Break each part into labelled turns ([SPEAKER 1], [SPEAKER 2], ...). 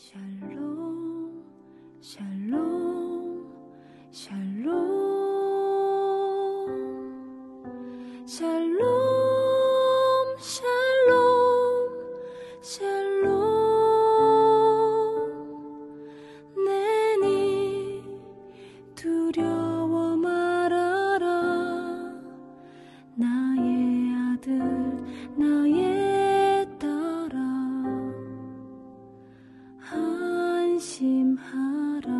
[SPEAKER 1] 샬롬 샬롬 샬롬 샬롬 샬롬 샬롬 내니 두려워 말아라 나의 아들 나의 딸아 안심하라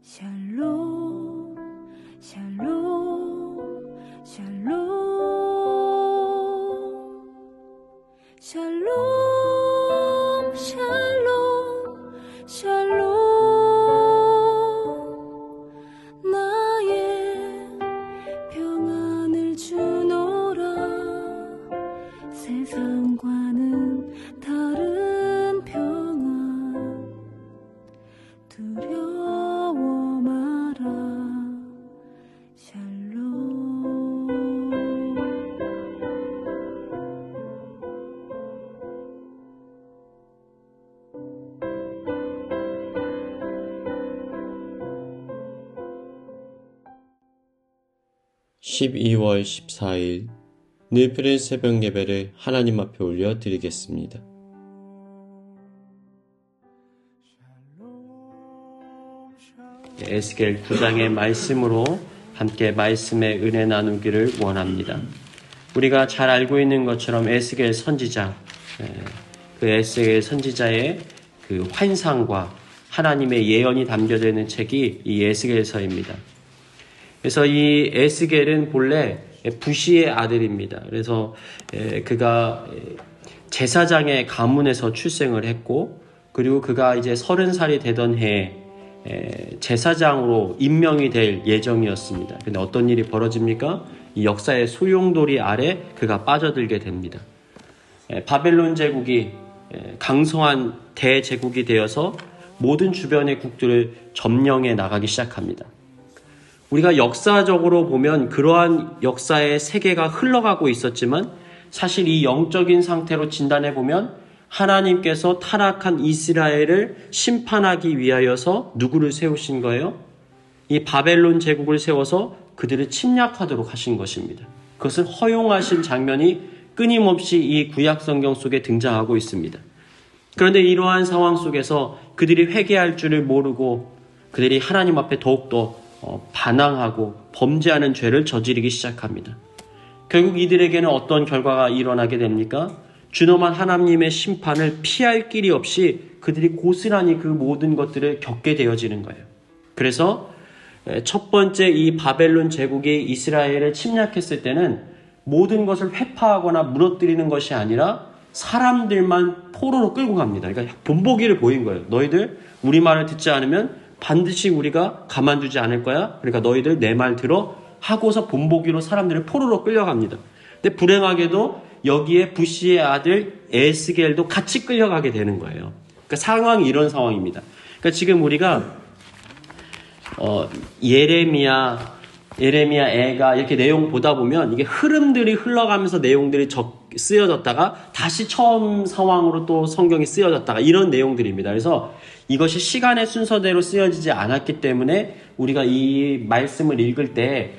[SPEAKER 1] 샬롬 샬롬 샬롬 샬롬 샬롬 샬롬 나의 평안을 주노라 세상과는 다른 평안 두려워 마라 샬롬
[SPEAKER 2] 12월 14일 늘푸른 새벽 예배를 하나님 앞에 올려드리겠습니다. 에스겔 9장의 말씀으로 함께 말씀의 은혜 나누기를 원합니다. 우리가 잘 알고 있는 것처럼 에스겔 선지자, 그 에스겔 선지자의 그 환상과 하나님의 예언이 담겨져 있는 책이 이 에스겔서입니다. 그래서 이 에스겔은 본래 부시의 아들입니다. 그래서 그가 제사장의 가문에서 출생을 했고, 그리고 그가 이제 30살이 되던 해에 제사장으로 임명이 될 예정이었습니다. 그런데 어떤 일이 벌어집니까? 이 역사의 소용돌이 아래 그가 빠져들게 됩니다. 바벨론 제국이 강성한 대제국이 되어서 모든 주변의 국들을 점령해 나가기 시작합니다. 우리가 역사적으로 보면 그러한 역사의 세계가 흘러가고 있었지만 사실 이 영적인 상태로 진단해 보면 하나님께서 타락한 이스라엘을 심판하기 위하여서 누구를 세우신 거예요? 이 바벨론 제국을 세워서 그들을 침략하도록 하신 것입니다. 그것을 허용하신 장면이 끊임없이 이 구약 성경 속에 등장하고 있습니다. 그런데 이러한 상황 속에서 그들이 회개할 줄을 모르고 그들이 하나님 앞에 더욱더 반항하고 범죄하는 죄를 저지르기 시작합니다. 결국 이들에게는 어떤 결과가 일어나게 됩니까? 준엄한 하나님의 심판을 피할 길이 없이 그들이 고스란히 그 모든 것들을 겪게 되어지는 거예요. 그래서 첫 번째 이 바벨론 제국이 이스라엘을 침략했을 때는 모든 것을 회파하거나 무너뜨리는 것이 아니라 사람들만 포로로 끌고 갑니다. 그러니까 본보기를 보인 거예요. 너희들 우리 말을 듣지 않으면 반드시 우리가 가만두지 않을 거야. 그러니까 너희들 내 말 들어 하고서 본보기로 사람들을 포로로 끌려갑니다. 근데 불행하게도 여기에 부시의 아들 에스겔도 같이 끌려가게 되는 거예요. 그러니까 상황이 이런 상황입니다. 그러니까 지금 우리가 예레미야 애가 이렇게 내용 보다 보면 이게 흐름들이 흘러가면서 내용들이 쓰여졌다가 다시 처음 상황으로 또 성경이 쓰여졌다가 이런 내용들입니다. 그래서 이것이 시간의 순서대로 쓰여지지 않았기 때문에 우리가 이 말씀을 읽을 때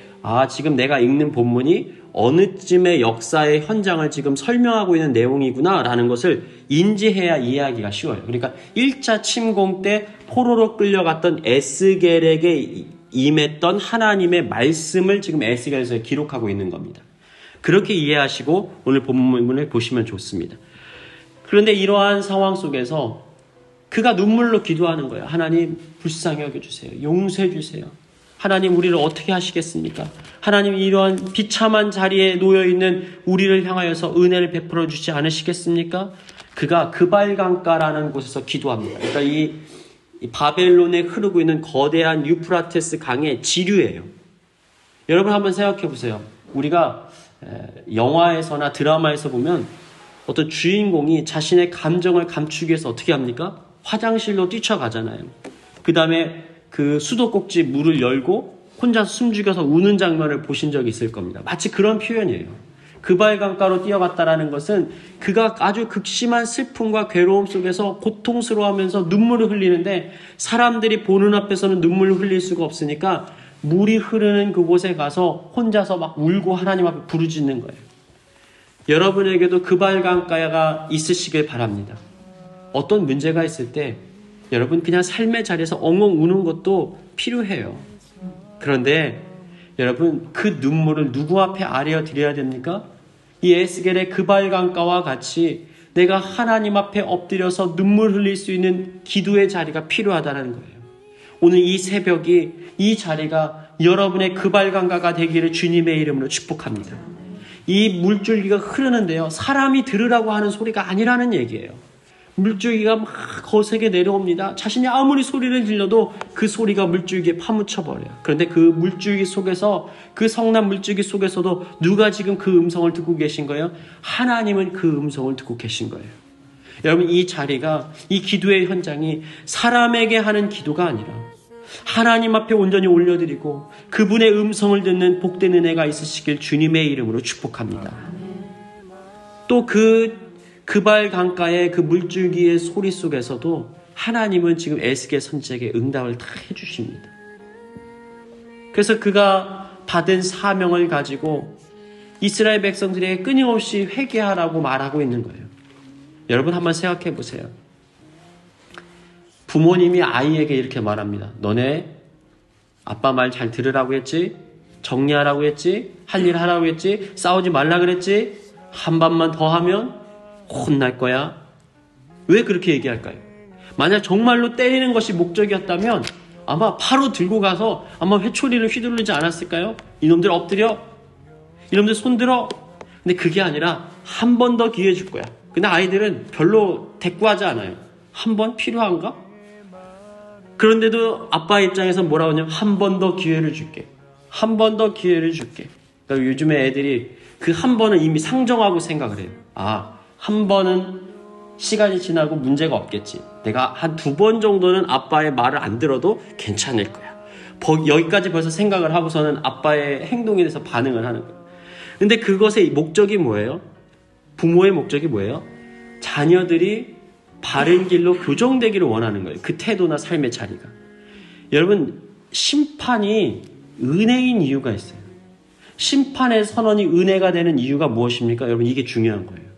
[SPEAKER 2] 지금 내가 읽는 본문이 어느 쯤의 역사의 현장을 지금 설명하고 있는 내용이구나 라는 것을 인지해야 이해하기가 쉬워요. 그러니까 1차 침공 때 포로로 끌려갔던 에스겔에게 임했던 하나님의 말씀을 지금 에스겔서에 기록하고 있는 겁니다. 그렇게 이해하시고 오늘 본문을 보시면 좋습니다. 그런데 이러한 상황 속에서 그가 눈물로 기도하는 거예요. 하나님 불쌍히 여겨주세요. 용서해 주세요. 하나님 우리를 어떻게 하시겠습니까? 하나님 이러한 비참한 자리에 놓여있는 우리를 향하여서 은혜를 베풀어 주지 않으시겠습니까? 그가 그발강가라는 곳에서 기도합니다. 그러니까 이 바벨론에 흐르고 있는 거대한 유프라테스 강의 지류예요. 여러분 한번 생각해 보세요. 우리가 영화에서나 드라마에서 보면 어떤 주인공이 자신의 감정을 감추기 위해서 어떻게 합니까? 화장실로 뛰쳐가잖아요. 그 다음에 그 수도꼭지 문을 열고 혼자 숨죽여서 우는 장면을 보신 적이 있을 겁니다. 마치 그런 표현이에요. 그발 강가로 뛰어갔다라는 것은 그가 아주 극심한 슬픔과 괴로움 속에서 고통스러워하면서 눈물을 흘리는데 사람들이 보는 앞에서는 눈물을 흘릴 수가 없으니까 물이 흐르는 그곳에 가서 혼자서 막 울고 하나님 앞에 부르짖는 거예요. 여러분에게도 그발 강가가 있으시길 바랍니다. 어떤 문제가 있을 때 여러분 그냥 삶의 자리에서 엉엉 우는 것도 필요해요. 그런데 여러분 그 눈물을 누구 앞에 아뢰어 드려야 됩니까? 이 에스겔의 그발 강가와 같이 내가 하나님 앞에 엎드려서 눈물 흘릴 수 있는 기도의 자리가 필요하다는 거예요. 오늘 이 새벽이 이 자리가 여러분의 그발 강가가 되기를 주님의 이름으로 축복합니다. 이 물줄기가 흐르는데요. 사람이 들으라고 하는 소리가 아니라는 얘기예요. 물줄기가 막 거세게 내려옵니다. 자신이 아무리 소리를 질러도 그 소리가 물줄기에 파묻혀버려요. 그런데 그 물줄기 속에서, 그 성난 물줄기 속에서도 누가 지금 그 음성을 듣고 계신 거예요? 하나님은 그 음성을 듣고 계신 거예요. 여러분 이 자리가, 이 기도의 현장이 사람에게 하는 기도가 아니라 하나님 앞에 온전히 올려드리고 그분의 음성을 듣는 복된 은혜가 있으시길 주님의 이름으로 축복합니다. 또 그발 강가의 그 물줄기의 소리 속에서도 하나님은 지금 에스겔 선지자에게 응답을 다 해주십니다. 그래서 그가 받은 사명을 가지고 이스라엘 백성들에게 끊임없이 회개하라고 말하고 있는 거예요. 여러분 한번 생각해 보세요. 부모님이 아이에게 이렇게 말합니다. 너네 아빠 말 잘 들으라고 했지? 정리하라고 했지? 할 일 하라고 했지? 싸우지 말라 그랬지? 한 번만 더 하면 혼날 거야. 왜 그렇게 얘기할까요? 만약 정말로 때리는 것이 목적이었다면 아마 바로 들고 가서 아마 회초리를 휘두르지 않았을까요? 이놈들 엎드려. 이놈들 손들어. 근데 그게 아니라 한 번 더 기회 줄 거야. 근데 아이들은 별로 대꾸하지 않아요. 한 번 필요한가? 그런데도 아빠 입장에서 뭐라고 하냐면 한 번 더 기회를 줄게. 한 번 더 기회를 줄게. 그러니까 요즘에 애들이 그 한 번은 이미 상정하고 생각을 해요. 아, 한 번은 시간이 지나고 문제가 없겠지. 내가 한 2번 정도는 아빠의 말을 안 들어도 괜찮을 거야. 여기까지 벌써 생각을 하고서는 아빠의 행동에 대해서 반응을 하는 거예요. 근데 그것의 목적이 뭐예요? 부모의 목적이 뭐예요? 자녀들이 바른 길로 교정되기를 원하는 거예요. 그 태도나 삶의 자리가. 여러분, 심판이 은혜인 이유가 있어요. 심판의 선언이 은혜가 되는 이유가 무엇입니까? 여러분, 이게 중요한 거예요.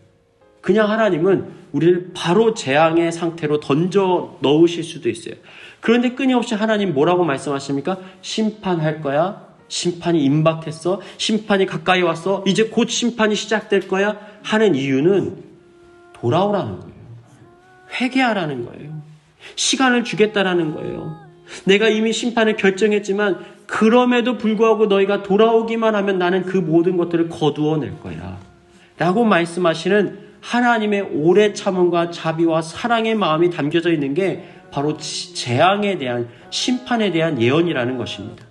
[SPEAKER 2] 그냥 하나님은 우리를 바로 재앙의 상태로 던져 넣으실 수도 있어요. 그런데 끊임없이 하나님 뭐라고 말씀하십니까? 심판할 거야. 심판이 임박했어. 심판이 가까이 왔어. 이제 곧 심판이 시작될 거야. 하는 이유는 돌아오라는 거예요. 회개하라는 거예요. 시간을 주겠다라는 거예요. 내가 이미 심판을 결정했지만 그럼에도 불구하고 너희가 돌아오기만 하면 나는 그 모든 것들을 거두어낼 거야. 라고 말씀하시는 하나님의 오래 참음과 자비와 사랑의 마음이 담겨져 있는 게 바로 재앙에 대한, 심판에 대한 예언이라는 것입니다.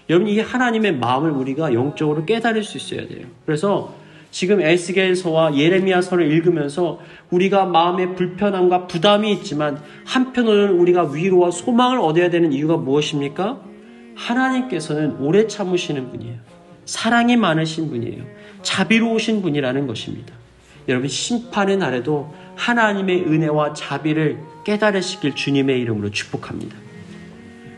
[SPEAKER 2] 여러분, 이 하나님의 마음을 우리가 영적으로 깨달을 수 있어야 돼요. 그래서 지금 에스겔서와 예레미야서를 읽으면서 우리가 마음의 불편함과 부담이 있지만 한편으로는 우리가 위로와 소망을 얻어야 되는 이유가 무엇입니까? 하나님께서는 오래 참으시는 분이에요. 사랑이 많으신 분이에요. 자비로우신 분이라는 것입니다. 여러분, 심판의 날에도 하나님의 은혜와 자비를 깨달으시길 주님의 이름으로 축복합니다.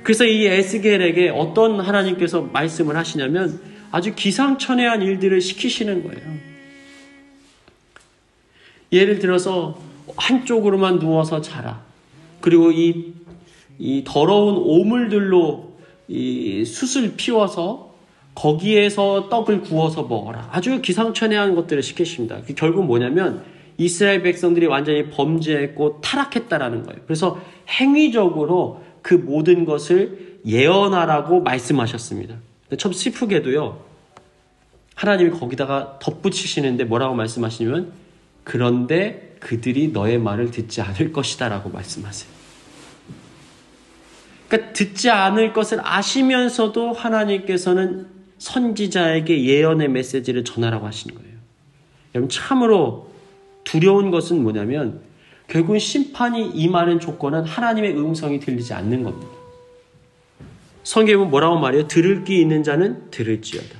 [SPEAKER 2] 그래서 이 에스겔에게 어떤 하나님께서 말씀을 하시냐면 아주 기상천외한 일들을 시키시는 거예요. 예를 들어서 한쪽으로만 누워서 자라. 그리고 이 더러운 오물들로 이 숯을 피워서 거기에서 떡을 구워서 먹어라. 아주 기상천외한 것들을 시키십니다. 결국 뭐냐면 이스라엘 백성들이 완전히 범죄했고 타락했다라는 거예요. 그래서 행위적으로 그 모든 것을 예언하라고 말씀하셨습니다. 참 슬프게도요, 하나님이 거기다가 덧붙이시는데 뭐라고 말씀하시냐면 그런데 그들이 너의 말을 듣지 않을 것이다 라고 말씀하세요. 그러니까 듣지 않을 것을 아시면서도 하나님께서는 선지자에게 예언의 메시지를 전하라고 하시는 거예요. 여러분, 참으로 두려운 것은 뭐냐면 결국은 심판이 임하는 조건은 하나님의 음성이 들리지 않는 겁니다. 성경에 보면 뭐라고 말해요? 들을 귀 있는 자는 들을지어다.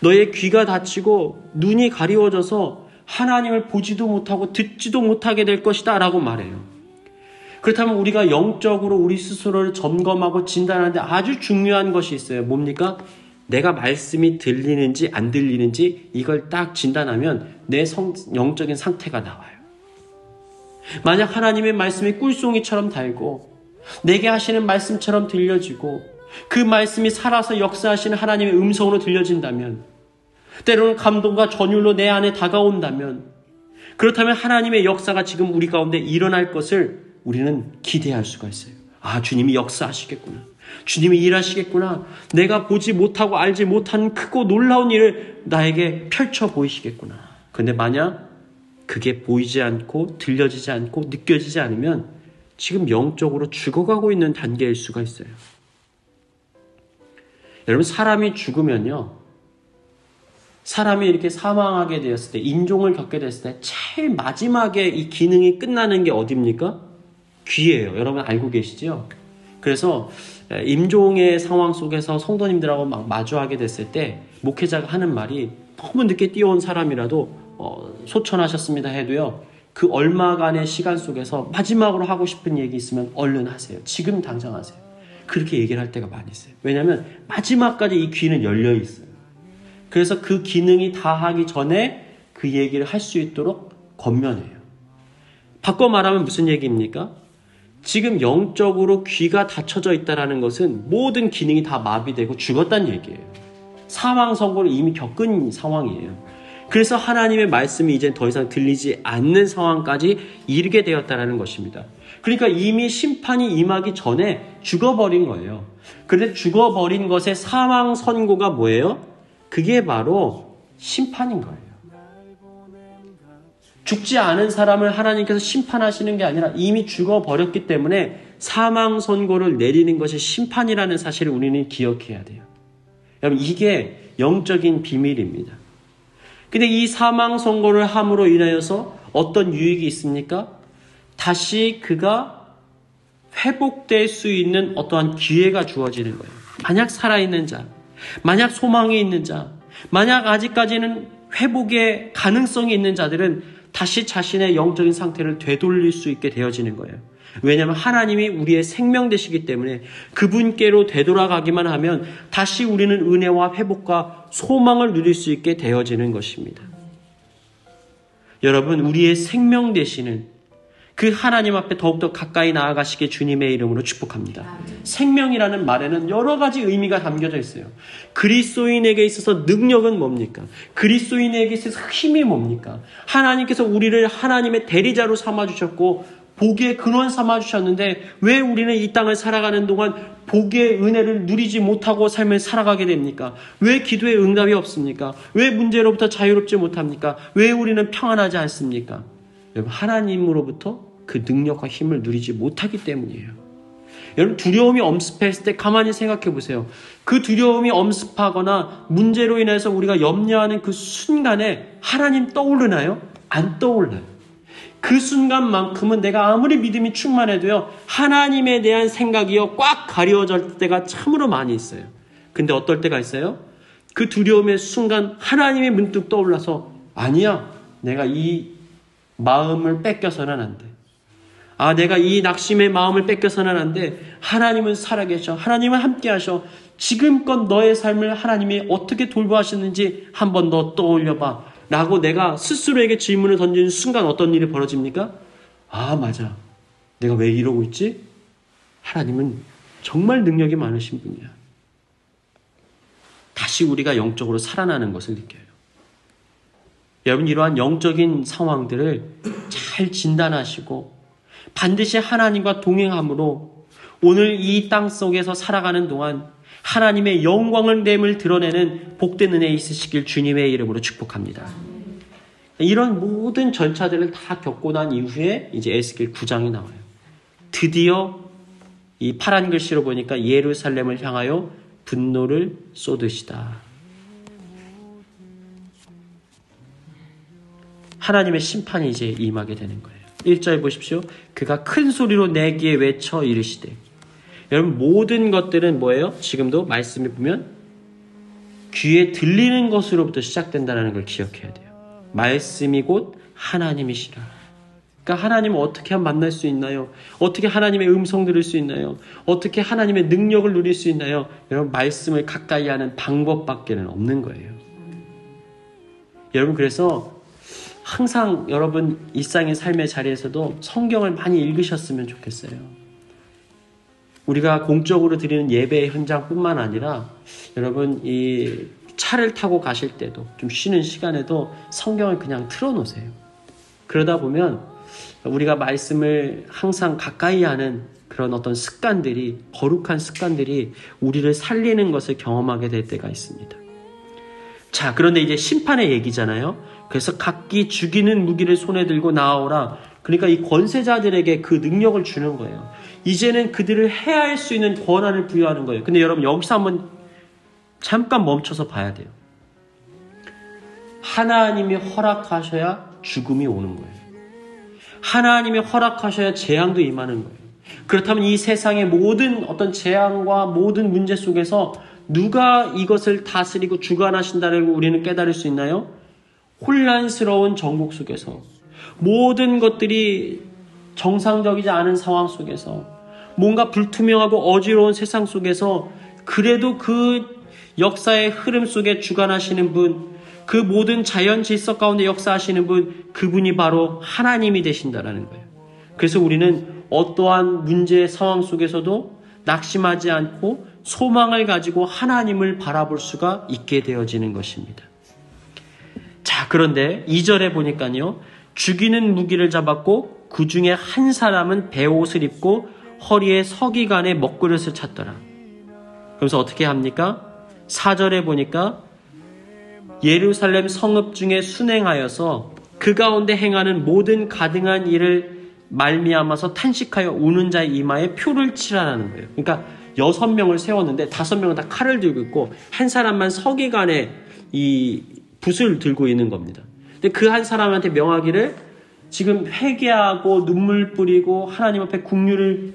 [SPEAKER 2] 너의 귀가 닫히고 눈이 가리워져서 하나님을 보지도 못하고 듣지도 못하게 될 것이다 라고 말해요. 그렇다면 우리가 영적으로 우리 스스로를 점검하고 진단하는데 아주 중요한 것이 있어요. 뭡니까? 내가 말씀이 들리는지 안 들리는지 이걸 딱 진단하면 내 영적인 상태가 나와요. 만약 하나님의 말씀이 꿀송이처럼 달고 내게 하시는 말씀처럼 들려지고 그 말씀이 살아서 역사하시는 하나님의 음성으로 들려진다면, 때로는 감동과 전율로 내 안에 다가온다면, 그렇다면 하나님의 역사가 지금 우리 가운데 일어날 것을 우리는 기대할 수가 있어요. 아, 주님이 역사하시겠구나. 주님이 일하시겠구나. 내가 보지 못하고 알지 못한 크고 놀라운 일을 나에게 펼쳐 보이시겠구나. 그런데 만약 그게 보이지 않고 들려지지 않고 느껴지지 않으면 지금 영적으로 죽어가고 있는 단계일 수가 있어요. 여러분, 사람이 죽으면요, 사람이 이렇게 사망하게 되었을 때, 인종을 겪게 됐을 때 제일 마지막에 이 기능이 끝나는 게 어디입니까? 귀예요. 여러분 알고 계시죠? 그래서 임종의 상황 속에서 성도님들하고 막 마주하게 됐을 때 목회자가 하는 말이, 너무 늦게 뛰어온 사람이라도 소천하셨습니다 해도요, 그 얼마간의 시간 속에서 마지막으로 하고 싶은 얘기 있으면 얼른 하세요. 지금 당장 하세요. 그렇게 얘기를 할 때가 많이 있어요. 왜냐하면 마지막까지 이 귀는 열려 있어요. 그래서 그 기능이 다 하기 전에 그 얘기를 할 수 있도록 권면해요. 바꿔 말하면 무슨 얘기입니까? 지금 영적으로 귀가 닫혀져 있다는 것은 모든 기능이 다 마비되고 죽었다는 얘기예요. 사망 선고를 이미 겪은 상황이에요. 그래서 하나님의 말씀이 이제 더 이상 들리지 않는 상황까지 이르게 되었다는 것입니다. 그러니까 이미 심판이 임하기 전에 죽어버린 거예요. 그런데 죽어버린 것의 사망 선고가 뭐예요? 그게 바로 심판인 거예요. 죽지 않은 사람을 하나님께서 심판하시는 게 아니라 이미 죽어버렸기 때문에 사망 선고를 내리는 것이 심판이라는 사실을 우리는 기억해야 돼요. 여러분, 이게 영적인 비밀입니다. 근데 이 사망 선고를 함으로 인하여서 어떤 유익이 있습니까? 다시 그가 회복될 수 있는 어떠한 기회가 주어지는 거예요. 만약 살아있는 자, 만약 소망이 있는 자, 만약 아직까지는 회복의 가능성이 있는 자들은 다시 자신의 영적인 상태를 되돌릴 수 있게 되어지는 거예요. 왜냐하면 하나님이 우리의 생명 되시기 때문에 그분께로 되돌아가기만 하면 다시 우리는 은혜와 회복과 소망을 누릴 수 있게 되어지는 것입니다. 여러분, 우리의 생명 되시는 그 하나님 앞에 더욱더 가까이 나아가시게 주님의 이름으로 축복합니다. 생명이라는 말에는 여러 가지 의미가 담겨져 있어요. 그리스도인에게 있어서 능력은 뭡니까? 그리스도인에게 있어서 힘이 뭡니까? 하나님께서 우리를 하나님의 대리자로 삼아주셨고 복의 근원 삼아주셨는데 왜 우리는 이 땅을 살아가는 동안 복의 은혜를 누리지 못하고 삶을 살아가게 됩니까? 왜 기도에 응답이 없습니까? 왜 문제로부터 자유롭지 못합니까? 왜 우리는 평안하지 않습니까? 여러분, 하나님으로부터 그 능력과 힘을 누리지 못하기 때문이에요. 여러분, 두려움이 엄습했을 때 가만히 생각해 보세요. 그 두려움이 엄습하거나 문제로 인해서 우리가 염려하는 그 순간에 하나님 떠오르나요? 안 떠올라요. 그 순간만큼은 내가 아무리 믿음이 충만해도요, 하나님에 대한 생각이요 꽉 가려질 때가 참으로 많이 있어요. 근데 어떨 때가 있어요? 그 두려움의 순간 하나님이 문득 떠올라서, 아니야, 내가 이 마음을 뺏겨서는 안 돼. 아, 내가 이 낙심의 마음을 뺏겨서는 안 돼. 하나님은 살아계셔. 하나님은 함께 하셔. 지금껏 너의 삶을 하나님이 어떻게 돌보았는지 한번 너 떠올려봐 라고 내가 스스로에게 질문을 던지는 순간 어떤 일이 벌어집니까? 아, 맞아. 내가 왜 이러고 있지? 하나님은 정말 능력이 많으신 분이야. 다시 우리가 영적으로 살아나는 것을 느껴요. 여러분, 이러한 영적인 상황들을 잘 진단하시고 반드시 하나님과 동행함으로 오늘 이 땅 속에서 살아가는 동안 하나님의 영광을 됨을 드러내는 복된 은혜 있으시길 주님의 이름으로 축복합니다. 이런 모든 절차들을 다 겪고 난 이후에 이제 에스겔 9장이 나와요. 드디어 이 파란 글씨로 보니까 예루살렘을 향하여 분노를 쏟으시다. 하나님의 심판이 이제 임하게 되는 거예요. 1절 보십시오. 그가 큰 소리로 내기에 외쳐 이르시되. 여러분, 모든 것들은 뭐예요? 지금도 말씀에 보면 귀에 들리는 것으로부터 시작된다는 걸 기억해야 돼요. 말씀이 곧 하나님이시라. 그러니까 하나님을 어떻게 하면 만날 수 있나요? 어떻게 하나님의 음성 들을 수 있나요? 어떻게 하나님의 능력을 누릴 수 있나요? 여러분, 말씀을 가까이 하는 방법밖에는 없는 거예요. 여러분, 그래서 항상 여러분 일상의 삶의 자리에서도 성경을 많이 읽으셨으면 좋겠어요. 우리가 공적으로 드리는 예배의 현장뿐만 아니라 여러분 이 차를 타고 가실 때도 좀 쉬는 시간에도 성경을 그냥 틀어놓으세요. 그러다 보면 우리가 말씀을 항상 가까이 하는 그런 어떤 습관들이, 거룩한 습관들이 우리를 살리는 것을 경험하게 될 때가 있습니다. 자, 그런데 이제 심판의 얘기잖아요. 그래서 각기 죽이는 무기를 손에 들고 나아오라. 그러니까 이 권세자들에게 그 능력을 주는 거예요. 이제는 그들을 해할 수 있는 권한을 부여하는 거예요. 근데 여러분, 여기서 한번 잠깐 멈춰서 봐야 돼요. 하나님이 허락하셔야 죽음이 오는 거예요. 하나님이 허락하셔야 재앙도 임하는 거예요. 그렇다면 이 세상의 모든 어떤 재앙과 모든 문제 속에서 누가 이것을 다스리고 주관하신다는 걸 우리는 깨달을 수 있나요? 혼란스러운 정국 속에서, 모든 것들이 정상적이지 않은 상황 속에서, 뭔가 불투명하고 어지러운 세상 속에서 그래도 그 역사의 흐름 속에 주관하시는 분, 그 모든 자연 질서 가운데 역사하시는 분, 그분이 바로 하나님이 되신다라는 거예요. 그래서 우리는 어떠한 문제의 상황 속에서도 낙심하지 않고 소망을 가지고 하나님을 바라볼 수가 있게 되어지는 것입니다. 자, 그런데 2절에 보니까요, 죽이는 무기를 잡았고 그 중에 한 사람은 베옷을 입고 허리에 서기관의 먹그릇을 찼더라. 그래서 어떻게 합니까? 4절에 보니까 예루살렘 성읍 중에 순행하여서 그 가운데 행하는 모든 가증한 일을 말미암아서 탄식하여 우는 자의 이마에 표를 칠하라는 거예요. 그러니까 6명을 세웠는데 5명은 다 칼을 들고 있고 한 사람만 서기관의 이 붓을 들고 있는 겁니다. 근데 그 한 사람한테 명하기를 지금 회개하고 눈물 뿌리고 하나님 앞에 긍휼을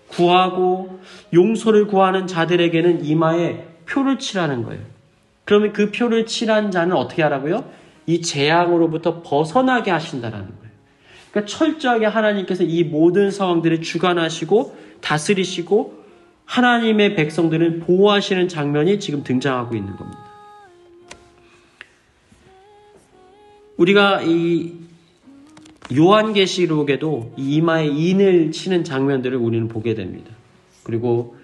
[SPEAKER 2] 구하고 용서를 구하는 자들에게는 이마에 표를 칠하는 거예요. 그러면 그 표를 칠한 자는 어떻게 하라고요? 이 재앙으로부터 벗어나게 하신다라는 거예요. 그러니까 철저하게 하나님께서 이 모든 상황들을 주관하시고 다스리시고 하나님의 백성들을 보호하시는 장면이 지금 등장하고 있는 겁니다. 우리가 이 요한계시록에도 이 이마에 인을 치는 장면들을 우리는 보게 됩니다. 그리고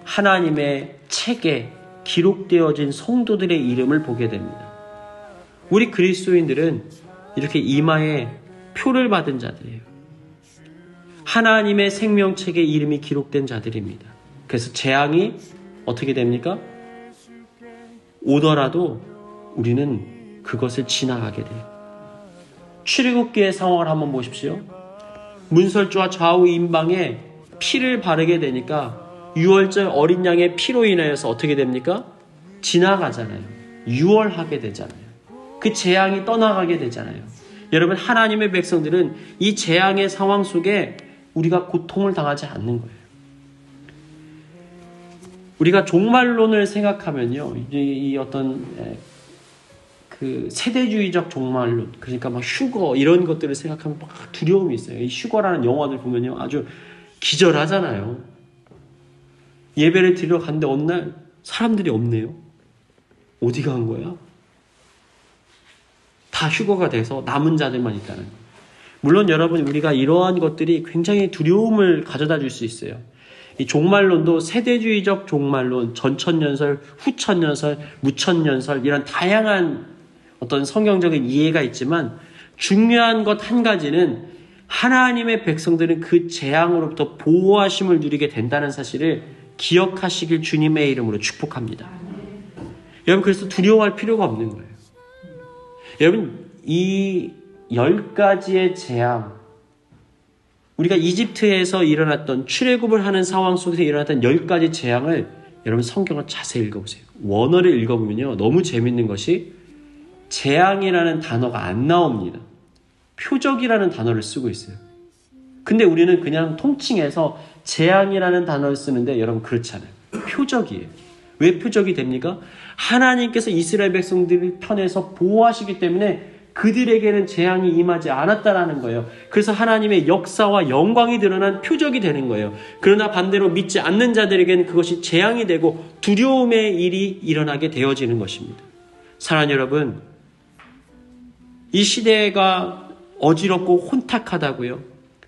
[SPEAKER 2] 하나님의 책에 기록되어진 성도들의 이름을 보게 됩니다. 우리 그리스도인들은 이렇게 이마에 표를 받은 자들이에요. 하나님의 생명책에 이름이 기록된 자들입니다. 그래서 재앙이 어떻게 됩니까? 오더라도 우리는 그것을 지나가게 돼요. 출애굽기의 상황을 한번 보십시오. 문설주와 좌우 임방에 피를 바르게 되니까 유월절 어린 양의 피로 인하여서 어떻게 됩니까? 지나가잖아요. 유월하게 되잖아요. 그 재앙이 떠나가게 되잖아요. 여러분, 하나님의 백성들은 이 재앙의 상황 속에 우리가 고통을 당하지 않는 거예요. 우리가 종말론을 생각하면요, 이 어떤 그 세대주의적 종말론, 그러니까 막 휴거 이런 것들을 생각하면 막 두려움이 있어요. 이 휴거라는 영화들 보면요, 아주 기절하잖아요. 예배를 드리러 갔는데 어느 날 사람들이 없네요. 어디 간 거야? 다 휴거가 돼서 남은 자들만 있다는 거예요. 물론 여러분, 우리가 이러한 것들이 굉장히 두려움을 가져다 줄 수 있어요. 이 종말론도 세대주의적 종말론, 전천년설, 후천년설, 무천년설 이런 다양한 어떤 성경적인 이해가 있지만 중요한 것 한 가지는 하나님의 백성들은 그 재앙으로부터 보호하심을 누리게 된다는 사실을 기억하시길 주님의 이름으로 축복합니다. 여러분, 그래서 두려워할 필요가 없는 거예요. 여러분, 이 10가지의 재앙, 우리가 이집트에서 일어났던 출애굽을 하는 상황 속에서 일어났던 10가지 재앙을 여러분 성경을 자세히 읽어보세요. 원어를 읽어보면요, 너무 재밌는 것이 재앙이라는 단어가 안 나옵니다. 표적이라는 단어를 쓰고 있어요. 근데 우리는 그냥 통칭해서 재앙이라는 단어를 쓰는데 여러분 그렇지 않아요. 표적이에요. 왜 표적이 됩니까? 하나님께서 이스라엘 백성들 편에서 보호하시기 때문에 그들에게는 재앙이 임하지 않았다라는 거예요. 그래서 하나님의 역사와 영광이 드러난 표적이 되는 거예요. 그러나 반대로 믿지 않는 자들에게는 그것이 재앙이 되고 두려움의 일이 일어나게 되어지는 것입니다. 사랑하는 여러분, 이 시대가 어지럽고 혼탁하다고요.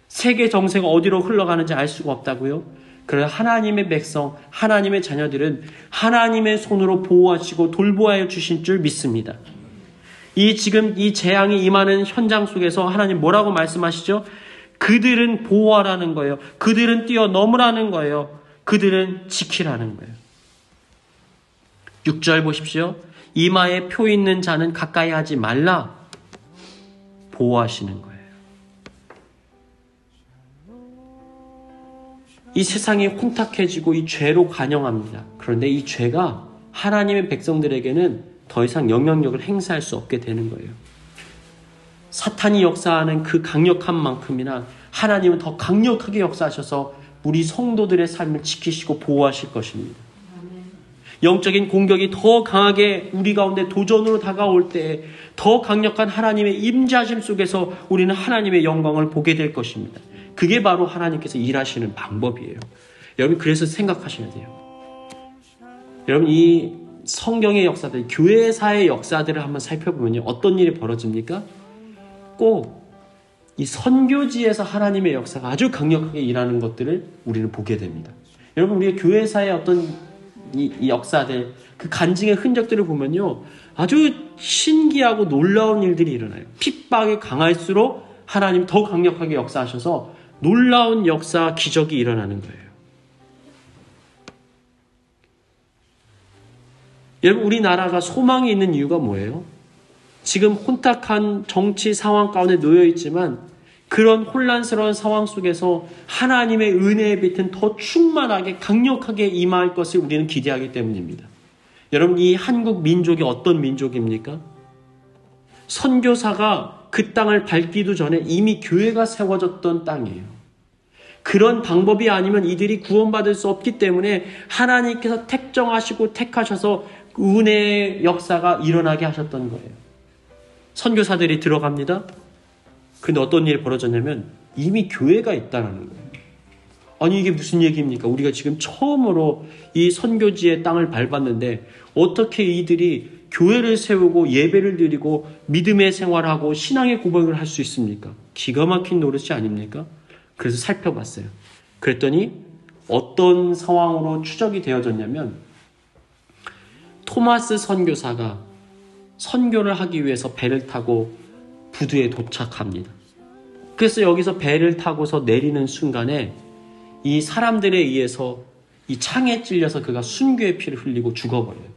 [SPEAKER 2] 세계 정세가 어디로 흘러가는지 알 수가 없다고요. 그러나 하나님의 백성, 하나님의 자녀들은 하나님의 손으로 보호하시고 돌보아 주신 줄 믿습니다. 지금 이 재앙이 임하는 현장 속에서 하나님 뭐라고 말씀하시죠? 그들은 보호하라는 거예요. 그들은 뛰어넘으라는 거예요. 그들은 지키라는 거예요. 6절 보십시오. 이마에 표 있는 자는 가까이 하지 말라. 보호하시는 거예요. 이 세상이 혼탁해지고 이 죄로 관영합니다. 그런데 이 죄가 하나님의 백성들에게는 더 이상 영향력을 행사할 수 없게 되는 거예요. 사탄이 역사하는 그 강력한 만큼이나 하나님은 더 강력하게 역사하셔서 우리 성도들의 삶을 지키시고 보호하실 것입니다. 영적인 공격이 더 강하게 우리 가운데 도전으로 다가올 때 더 강력한 하나님의 임재하심 속에서 우리는 하나님의 영광을 보게 될 것입니다. 그게 바로 하나님께서 일하시는 방법이에요. 여러분, 그래서 생각하셔야 돼요. 여러분, 이 성경의 역사들, 교회사의 역사들을 한번 살펴보면요, 어떤 일이 벌어집니까? 꼭 이 선교지에서 하나님의 역사가 아주 강력하게 일하는 것들을 우리는 보게 됩니다. 여러분, 우리가 교회사의 어떤 이 역사들, 그 간증의 흔적들을 보면요, 아주 신기하고 놀라운 일들이 일어나요. 핍박이 강할수록 하나님 더 강력하게 역사하셔서 놀라운 역사, 기적이 일어나는 거예요. 여러분, 우리나라가 소망이 있는 이유가 뭐예요? 지금 혼탁한 정치 상황 가운데 놓여 있지만 그런 혼란스러운 상황 속에서 하나님의 은혜의 빛은 더 충만하게 강력하게 임할 것을 우리는 기대하기 때문입니다. 여러분, 이 한국 민족이 어떤 민족입니까? 선교사가 그 땅을 밟기도 전에 이미 교회가 세워졌던 땅이에요. 그런 방법이 아니면 이들이 구원받을 수 없기 때문에 하나님께서 택정하시고 택하셔서 은혜의 역사가 일어나게 하셨던 거예요. 선교사들이 들어갑니다. 근데 어떤 일이 벌어졌냐면 이미 교회가 있다는 거예요. 아니, 이게 무슨 얘기입니까? 우리가 지금 처음으로 이 선교지의 땅을 밟았는데 어떻게 이들이 교회를 세우고 예배를 드리고 믿음의 생활하고 신앙의 고백을 할 수 있습니까? 기가 막힌 노릇이 아닙니까? 그래서 살펴봤어요. 그랬더니 어떤 상황으로 추적이 되어졌냐면 토마스 선교사가 선교를 하기 위해서 배를 타고 부두에 도착합니다. 그래서 여기서 배를 타고서 내리는 순간에 이 사람들에 의해서 이 창에 찔려서 그가 순교의 피를 흘리고 죽어버려요.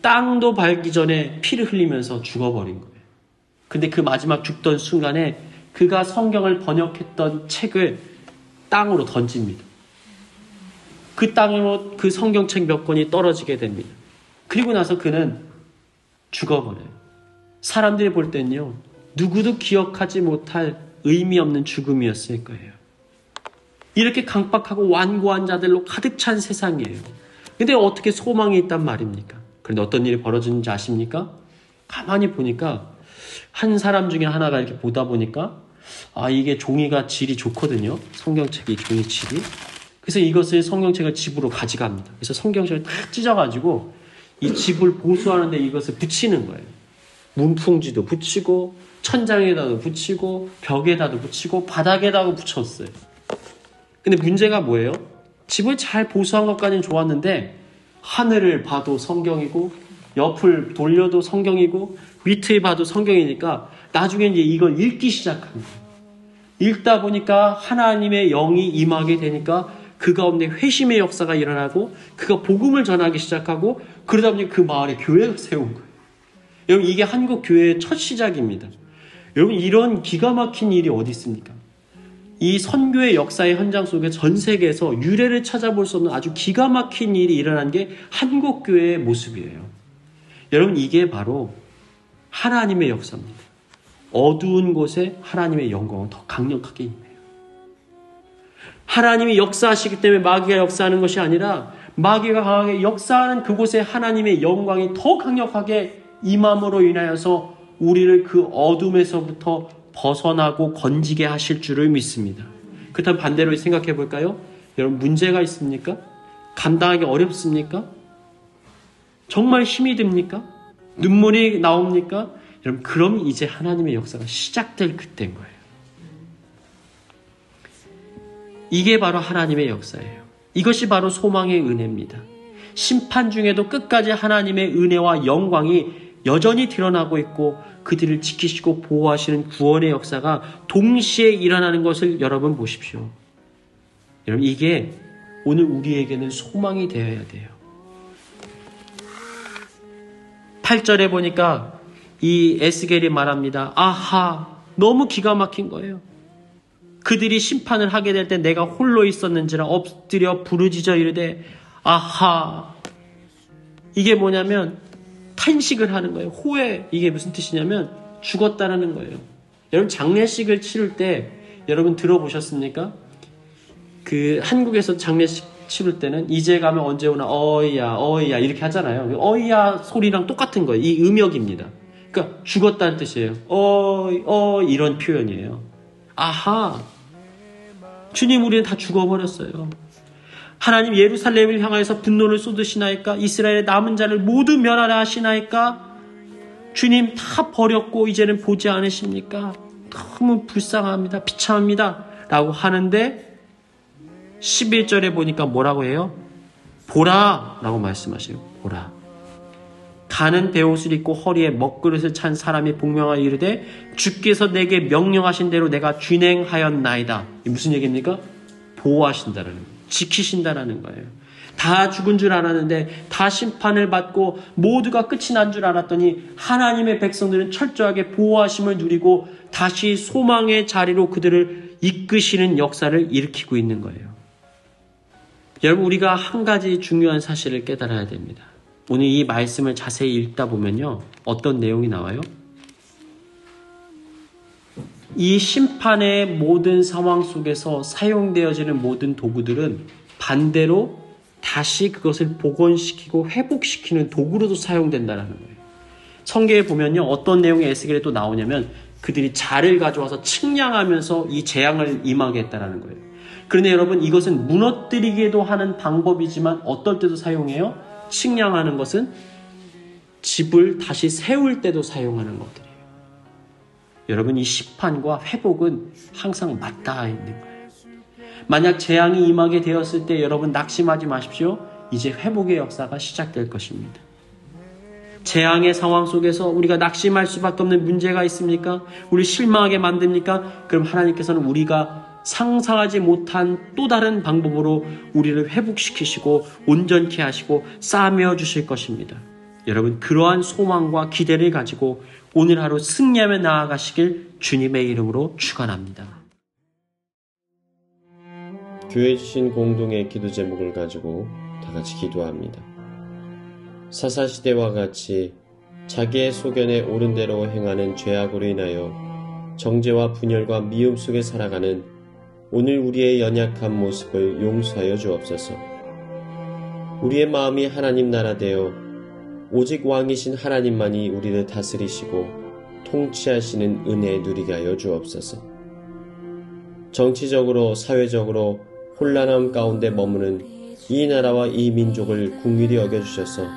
[SPEAKER 2] 땅도 밟기 전에 피를 흘리면서 죽어버린 거예요. 근데 그 마지막 죽던 순간에 그가 성경을 번역했던 책을 땅으로 던집니다. 그 땅으로 그 성경책 몇 권이 떨어지게 됩니다. 그리고 나서 그는 죽어버려요. 사람들이 볼 때는요, 누구도 기억하지 못할 의미 없는 죽음이었을 거예요. 이렇게 강박하고 완고한 자들로 가득 찬 세상이에요. 근데 어떻게 소망이 있단 말입니까? 그런데 어떤 일이 벌어지는지 아십니까? 가만히 보니까 한 사람 중에 하나가 이렇게 보다 보니까 이게 종이가 질이 좋거든요. 성경책이 종이 질이. 그래서 이것을 성경책을 집으로 가져갑니다. 그래서 성경책을 딱 찢어가지고 이 집을 보수하는데 이것을 붙이는 거예요. 문풍지도 붙이고 천장에다도 붙이고 벽에다도 붙이고 바닥에다도 붙였어요. 근데 문제가 뭐예요? 집을 잘 보수한 것까지는 좋았는데 하늘을 봐도 성경이고 옆을 돌려도 성경이고 밑을 봐도 성경이니까 나중에 이제 이걸 읽기 시작합니다. 읽다 보니까 하나님의 영이 임하게 되니까 그 가운데 회심의 역사가 일어나고 그가 복음을 전하기 시작하고 그러다 보니 그 마을에 교회를 세운 거예요. 여러분, 이게 한국 교회의 첫 시작입니다. 여러분, 이런 기가 막힌 일이 어디 있습니까? 이 선교의 역사의 현장 속에 전 세계에서 유례를 찾아볼 수 없는 아주 기가 막힌 일이 일어난 게 한국 교회의 모습이에요. 여러분, 이게 바로 하나님의 역사입니다. 어두운 곳에 하나님의 영광은 더 강력하게 임해요. 하나님이 역사하시기 때문에 마귀가 역사하는 것이 아니라 마귀가 강하게 역사하는 그곳에 하나님의 영광이 더 강력하게 임함으로 인하여서 우리를 그 어둠에서부터 벗어나고 건지게 하실 줄을 믿습니다. 그렇다면 반대로 생각해 볼까요? 여러분, 문제가 있습니까? 감당하기 어렵습니까? 정말 힘이 듭니까? 눈물이 나옵니까? 여러분, 그럼 이제 하나님의 역사가 시작될 그때인 거예요. 이게 바로 하나님의 역사예요. 이것이 바로 소망의 은혜입니다. 심판 중에도 끝까지 하나님의 은혜와 영광이 여전히 드러나고 있고 그들을 지키시고 보호하시는 구원의 역사가 동시에 일어나는 것을 여러분 보십시오. 여러분, 이게 오늘 우리에게는 소망이 되어야 돼요. 8절에 보니까 이 에스겔이 말합니다. 아하, 너무 기가 막힌 거예요. 그들이 심판을 하게 될 때 내가 홀로 있었는지라 엎드려 부르짖어 이르되 아하. 이게 뭐냐면 탄식을 하는 거예요. 호해. 이게 무슨 뜻이냐면 죽었다라는 거예요. 여러분, 장례식을 치를 때 여러분 들어보셨습니까? 그 한국에서 장례식 치를 때는 이제 가면 언제 오나 어이야 어이야 이렇게 하잖아요. 어이야 소리랑 똑같은 거예요. 이 음역입니다. 그러니까 죽었다는 뜻이에요. 어이 이런 표현이에요. 아하, 주님, 우리는 다 죽어버렸어요. 하나님 예루살렘을 향하여서 분노를 쏟으시나이까? 이스라엘의 남은 자를 모두 멸하라 하시나이까? 주님, 다 버렸고 이제는 보지 않으십니까? 너무 불쌍합니다. 비참합니다. 라고 하는데 11절에 보니까 뭐라고 해요? 보라! 라고 말씀하세요. 보라. 가는 베옷을 입고 허리에 먹그릇을 찬 사람이 복명하여 이르되 주께서 내게 명령하신 대로 내가 준행하였나이다. 이게 무슨 얘기입니까? 보호하신다라는 거예요. 지키신다라는 거예요. 다 죽은 줄 알았는데 다 심판을 받고 모두가 끝이 난 줄 알았더니 하나님의 백성들은 철저하게 보호하심을 누리고 다시 소망의 자리로 그들을 이끄시는 역사를 일으키고 있는 거예요. 여러분, 우리가 한 가지 중요한 사실을 깨달아야 됩니다. 오늘 이 말씀을 자세히 읽다 보면요, 어떤 내용이 나와요? 이 심판의 모든 상황 속에서 사용되어지는 모든 도구들은 반대로 다시 그것을 복원시키고 회복시키는 도구로도 사용된다는 거예요. 성경에 보면요, 어떤 내용이 에스겔에 또 나오냐면 그들이 자를 가져와서 측량하면서 이 재앙을 임하게 했다는 거예요. 그런데 여러분, 이것은 무너뜨리기도 하는 방법이지만 어떨 때도 사용해요? 측량하는 것은 집을 다시 세울 때도 사용하는 것들이에요. 여러분, 이 심판과 회복은 항상 맞닿아 있는 거예요. 만약 재앙이 임하게 되었을 때 여러분 낙심하지 마십시오. 이제 회복의 역사가 시작될 것입니다. 재앙의 상황 속에서 우리가 낙심할 수밖에 없는 문제가 있습니까? 우리 실망하게 만듭니까? 그럼 하나님께서는 우리가 상상하지 못한 또 다른 방법으로 우리를 회복시키시고 온전케 하시고 싸매어 주실 것입니다. 여러분, 그러한 소망과 기대를 가지고 오늘 하루 승리하며 나아가시길 주님의 이름으로 축원합니다.
[SPEAKER 3] 교회 주신 공동의 기도 제목을 가지고 다 같이 기도합니다. 사사시대와 같이 자기의 소견에 옳은 대로 행하는 죄악으로 인하여 정죄와 분열과 미움 속에 살아가는 오늘 우리의 연약한 모습을 용서하여 주옵소서. 우리의 마음이 하나님 나라 되어 오직 왕이신 하나님만이 우리를 다스리시고 통치하시는 은혜 누리게 하여 주옵소서. 정치적으로 사회적으로 혼란함 가운데 머무는 이 나라와 이 민족을 긍휼히 여겨주셔서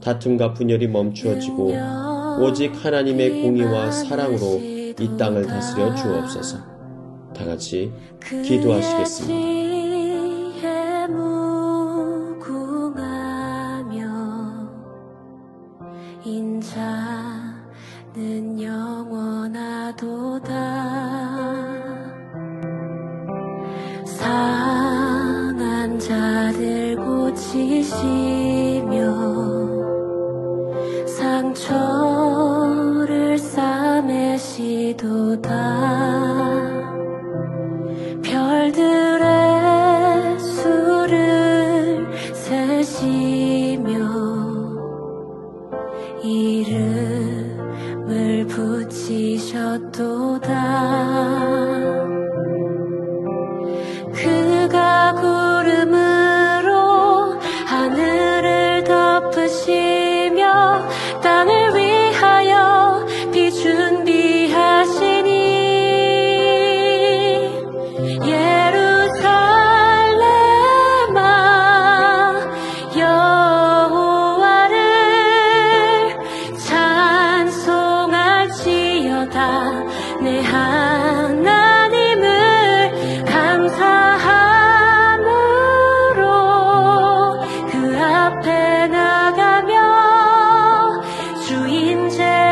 [SPEAKER 3] 다툼과 분열이 멈추어지고 오직 하나님의 공의와 사랑으로 이 땅을 다스려 주옵소서. 다 같이 기도하시겠습니다.
[SPEAKER 1] 인자는 영원하도다. 상한 자를 고치시며 상처를 싸매시도다. 별들의 수를 세시며 이름을 붙이셨도다. 그가 구름으로 날마다 내 하나님을 감사함으로 그 앞에 나가며 주인 제